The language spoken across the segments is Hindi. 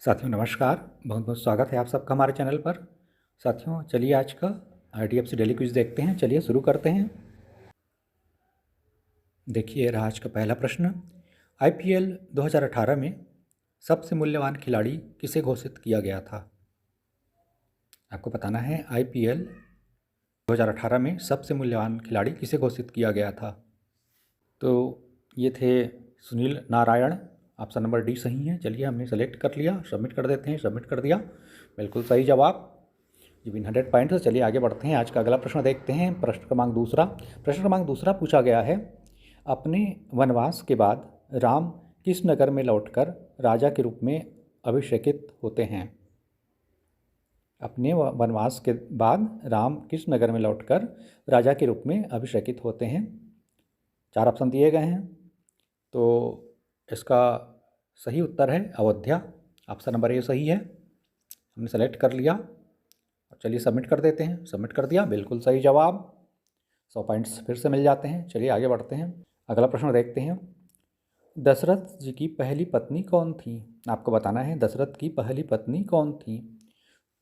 साथियों नमस्कार, बहुत बहुत स्वागत है आप सबका हमारे चैनल पर। साथियों चलिए आज का IDFC डेली क्विज देखते हैं। चलिए शुरू करते हैं। देखिए रहा आज का पहला प्रश्न। IPL 2018 में सबसे मूल्यवान खिलाड़ी किसे घोषित किया गया था? आपको बताना है IPL 2018 में सबसे मूल्यवान खिलाड़ी किसे घोषित किया गया था। तो ये थे Sunil Narayan. Option number D सही है। चलिए हमने सेलेक्ट कर लिया, सबमिट कर देते हैं। सबमिट कर दिया, बिल्कुल सही जवाब। ये विन 100 पॉइंट है। चलिए आगे बढ़ते हैं। आज का अगला प्रश्न देखते हैं। प्रश्न क्रमांक दूसरा पूछा गया है, अपने वनवास के बाद राम किस नगर में लौटकर राजा के रूप में अभिषेकित होते हैं? अपने वनवास के बाद राम किस नगर में लौटकर राजा के रूप में अभिषेकित होते हैं? 4 ऑप्शन दिए गए हैं। तो इसका सही उत्तर है अयोध्या। ऑप्शन नंबर ए सही है। हमने सेलेक्ट कर लिया। चलिए सबमिट कर देते हैं। सबमिट कर दिया, बिल्कुल सही जवाब। 100 पॉइंट्स फिर से मिल जाते हैं। चलिए आगे बढ़ते हैं। अगला प्रश्न देखते हैं। दशरथ जी की पहली पत्नी कौन थी? आपको बताना है दशरथ की पहली पत्नी कौन थी।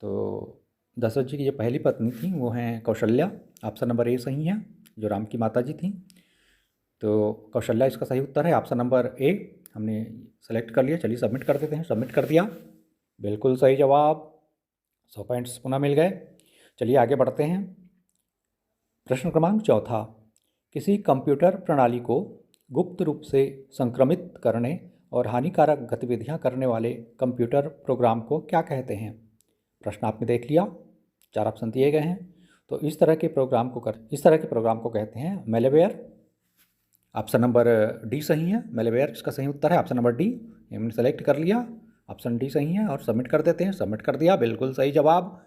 तो दशरथ जी की जो पहली पत्नी थी वो हैं कौशल्या। ऑप्शन नंबर ए सही है, जो राम की माता जी थी। तो कौशल्या इसका सही उत्तर है। ऑप्शन नंबर ए हमने सेलेक्ट कर लिया। चलिए सबमिट कर देते हैं। सबमिट कर दिया, बिल्कुल सही जवाब। 100 पॉइंट्स पुनः मिल गए। चलिए आगे बढ़ते हैं। प्रश्न क्रमांक चौथा, किसी कंप्यूटर प्रणाली को गुप्त रूप से संक्रमित करने और हानिकारक गतिविधियां करने वाले कंप्यूटर प्रोग्राम को क्या कहते हैं? प्रश्न आपने देख लिया। 4 ऑप्शन दिए गए हैं। तो इस तरह के प्रोग्राम को कहते हैं मैलवेयर। ऑप्शन नंबर डी सही है, मैलवेयर इसका सही उत्तर है। ऑप्शन नंबर डी हमने सेलेक्ट कर लिया। ऑप्शन डी सही है और सबमिट कर देते हैं। सबमिट कर दिया, बिल्कुल सही जवाब।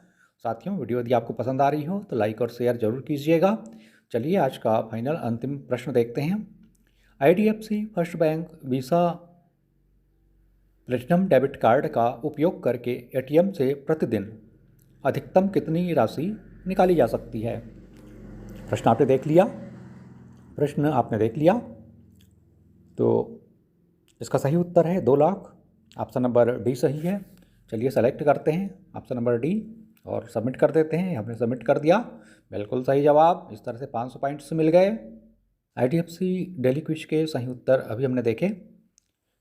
साथियों वीडियो यदि आपको पसंद आ रही हो तो लाइक और शेयर जरूर कीजिएगा। चलिए आज का फाइनल अंतिम प्रश्न देखते हैं। IDFC first bank visa platinum debit card का उपयोग करके ATM से प्रतिदिन अधिकतम कितनी राशि निकाली जा सकती है? प्रश्न आपने देख लिया। तो इसका सही उत्तर है 2 लाख। ऑप्शन नंबर डी सही है। चलिए सेलेक्ट करते हैं ऑप्शन नंबर डी और सबमिट कर देते हैं। हमने सबमिट कर दिया, बिल्कुल सही जवाब। इस तरह से 500 पॉइंट्स मिल गए। IDFC डेली क्विज के सही उत्तर अभी हमने देखे।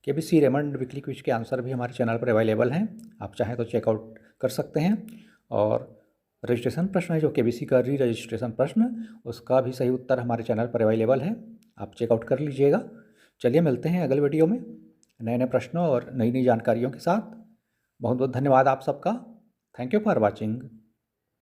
KBC रेमंड वीकली क्विज के आंसर भी हमारे चैनल पर अवेलेबल हैं, आप चाहें तो चेकआउट कर सकते हैं। और रजिस्ट्रेशन प्रश्न है जो KBC का रजिस्ट्रेशन प्रश्न, उसका भी सही उत्तर हमारे चैनल पर अवेलेबल है, आप चेकआउट कर लीजिएगा। चलिए मिलते हैं अगले वीडियो में नए नए प्रश्नों और नई नई जानकारियों के साथ। बहुत बहुत धन्यवाद आप सबका। Thank you for watching.